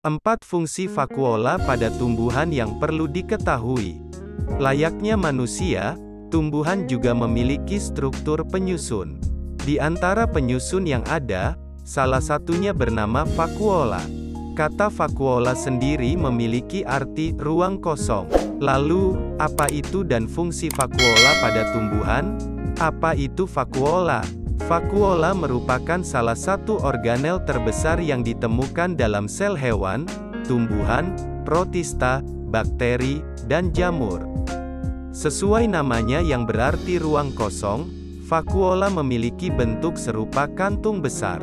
4 fungsi vakuola pada tumbuhan yang perlu diketahui. Layaknya manusia, tumbuhan juga memiliki struktur penyusun. Di antara penyusun yang ada, salah satunya bernama vakuola. Kata vakuola sendiri memiliki arti ruang kosong. Lalu, apa itu dan fungsi vakuola pada tumbuhan? Apa itu vakuola? Vakuola merupakan salah satu organel terbesar yang ditemukan dalam sel hewan, tumbuhan, protista, bakteri, dan jamur. Sesuai namanya yang berarti ruang kosong, vakuola memiliki bentuk serupa kantung besar.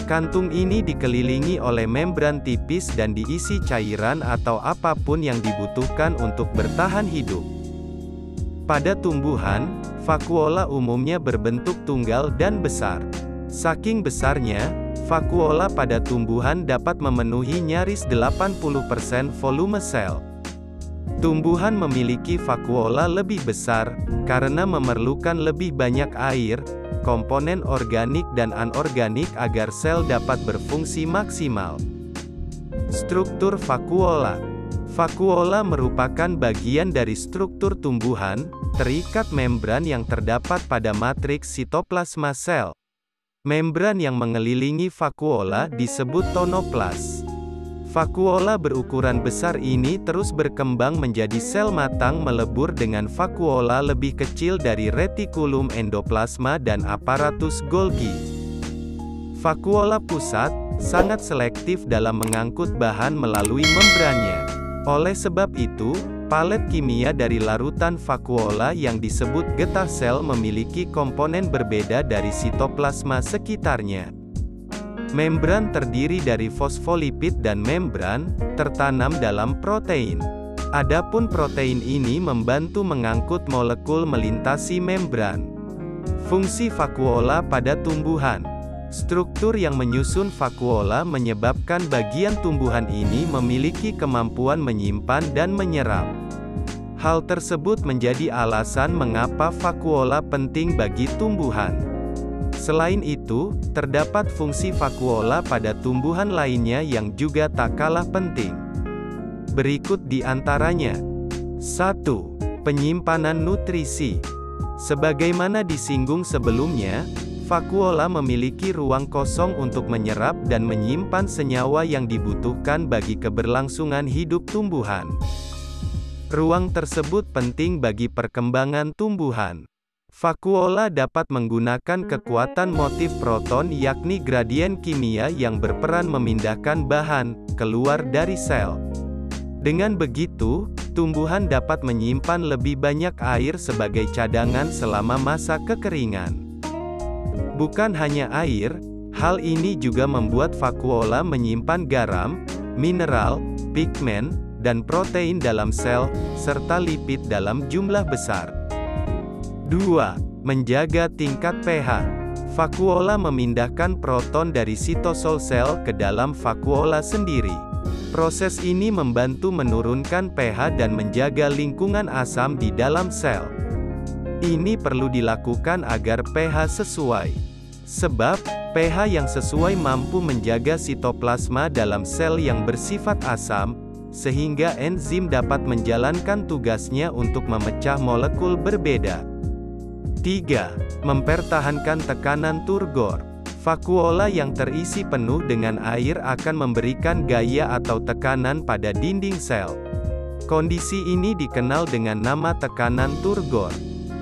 Kantung ini dikelilingi oleh membran tipis dan diisi cairan atau apapun yang dibutuhkan untuk bertahan hidup. Pada tumbuhan, vakuola umumnya berbentuk tunggal dan besar. Saking besarnya, vakuola pada tumbuhan dapat memenuhi nyaris 80% volume sel. Tumbuhan memiliki vakuola lebih besar, karena memerlukan lebih banyak air, komponen organik dan anorganik agar sel dapat berfungsi maksimal. Struktur vakuola. Vakuola merupakan bagian dari struktur tumbuhan, terikat membran yang terdapat pada matriks sitoplasma sel. Membran yang mengelilingi vakuola disebut tonoplas. Vakuola berukuran besar ini terus berkembang menjadi sel matang melebur dengan vakuola lebih kecil dari retikulum endoplasma dan aparatus Golgi. Vakuola pusat sangat selektif dalam mengangkut bahan melalui membrannya. Oleh sebab itu, palet kimia dari larutan vakuola yang disebut getah sel memiliki komponen berbeda dari sitoplasma sekitarnya. Membran terdiri dari fosfolipid dan membran tertanam dalam protein. Adapun protein ini membantu mengangkut molekul melintasi membran. Fungsi vakuola pada tumbuhan. Struktur yang menyusun vakuola menyebabkan bagian tumbuhan ini memiliki kemampuan menyimpan dan menyerap. Hal tersebut menjadi alasan mengapa vakuola penting bagi tumbuhan. Selain itu, terdapat fungsi vakuola pada tumbuhan lainnya yang juga tak kalah penting. Berikut di antaranya. 1. Penyimpanan nutrisi. Sebagaimana disinggung sebelumnya, vakuola memiliki ruang kosong untuk menyerap dan menyimpan senyawa yang dibutuhkan bagi keberlangsungan hidup tumbuhan. Ruang tersebut penting bagi perkembangan tumbuhan. Vakuola dapat menggunakan kekuatan motif proton yakni gradien kimia yang berperan memindahkan bahan keluar dari sel. Dengan begitu, tumbuhan dapat menyimpan lebih banyak air sebagai cadangan selama masa kekeringan. Bukan hanya air, hal ini juga membuat vakuola menyimpan garam, mineral, pigmen, dan protein dalam sel, serta lipid dalam jumlah besar. 2. Menjaga tingkat pH. Vakuola memindahkan proton dari sitosol sel ke dalam vakuola sendiri. Proses ini membantu menurunkan pH dan menjaga lingkungan asam di dalam sel. Ini perlu dilakukan agar pH sesuai. Sebab, pH yang sesuai mampu menjaga sitoplasma dalam sel yang bersifat asam, sehingga enzim dapat menjalankan tugasnya untuk memecah molekul berbeda. 3. Mempertahankan tekanan turgor. Vakuola yang terisi penuh dengan air akan memberikan gaya atau tekanan pada dinding sel. Kondisi ini dikenal dengan nama tekanan turgor.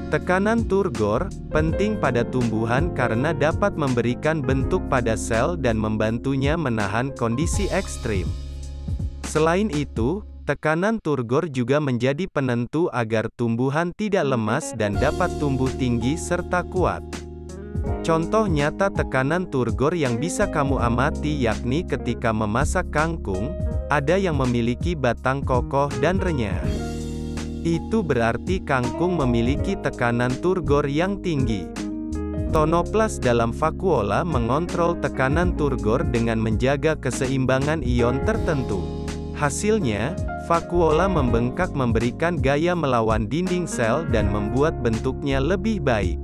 Tekanan turgor penting pada tumbuhan karena dapat memberikan bentuk pada sel dan membantunya menahan kondisi ekstrim. Selain itu, tekanan turgor juga menjadi penentu agar tumbuhan tidak lemas dan dapat tumbuh tinggi serta kuat. Contoh nyata tekanan turgor yang bisa kamu amati yakni ketika memasak kangkung, ada yang memiliki batang kokoh dan renyah. Itu berarti kangkung memiliki tekanan turgor yang tinggi. Tonoplas dalam vakuola mengontrol tekanan turgor dengan menjaga keseimbangan ion tertentu. Hasilnya, vakuola membengkak memberikan gaya melawan dinding sel dan membuat bentuknya lebih baik.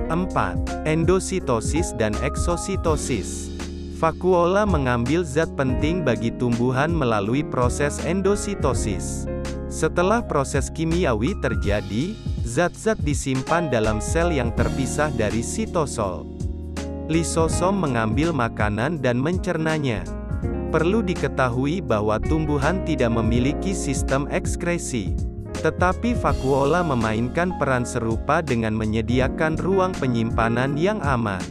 4. Endositosis dan eksositosis. Vakuola mengambil zat penting bagi tumbuhan melalui proses endositosis. Setelah proses kimiawi terjadi, zat-zat disimpan dalam sel yang terpisah dari sitosol. Lisosom mengambil makanan dan mencernanya. Perlu diketahui bahwa tumbuhan tidak memiliki sistem ekskresi. Tetapi vakuola memainkan peran serupa dengan menyediakan ruang penyimpanan yang aman.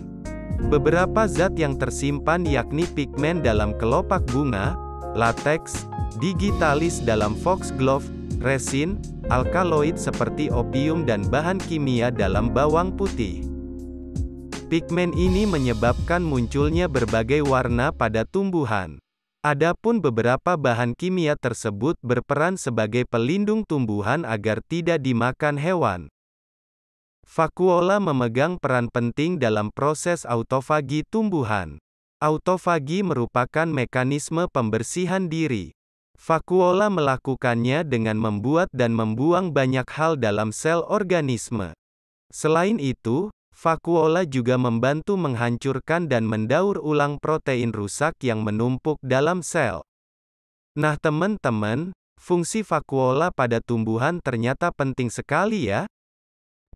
Beberapa zat yang tersimpan yakni pigmen dalam kelopak bunga, lateks, digitalis dalam foxglove, resin, alkaloid seperti opium dan bahan kimia dalam bawang putih. Pigmen ini menyebabkan munculnya berbagai warna pada tumbuhan. Adapun beberapa bahan kimia tersebut berperan sebagai pelindung tumbuhan agar tidak dimakan hewan. Vakuola memegang peran penting dalam proses autofagi tumbuhan. Autofagi merupakan mekanisme pembersihan diri. Vakuola melakukannya dengan membuat dan membuang banyak hal dalam sel organisme. Selain itu, vakuola juga membantu menghancurkan dan mendaur ulang protein rusak yang menumpuk dalam sel. Nah teman-teman, fungsi vakuola pada tumbuhan ternyata penting sekali ya.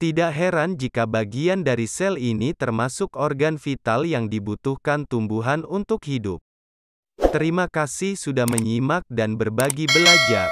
Tidak heran jika bagian dari sel ini termasuk organ vital yang dibutuhkan tumbuhan untuk hidup. Terima kasih sudah menyimak dan berbagi belajar.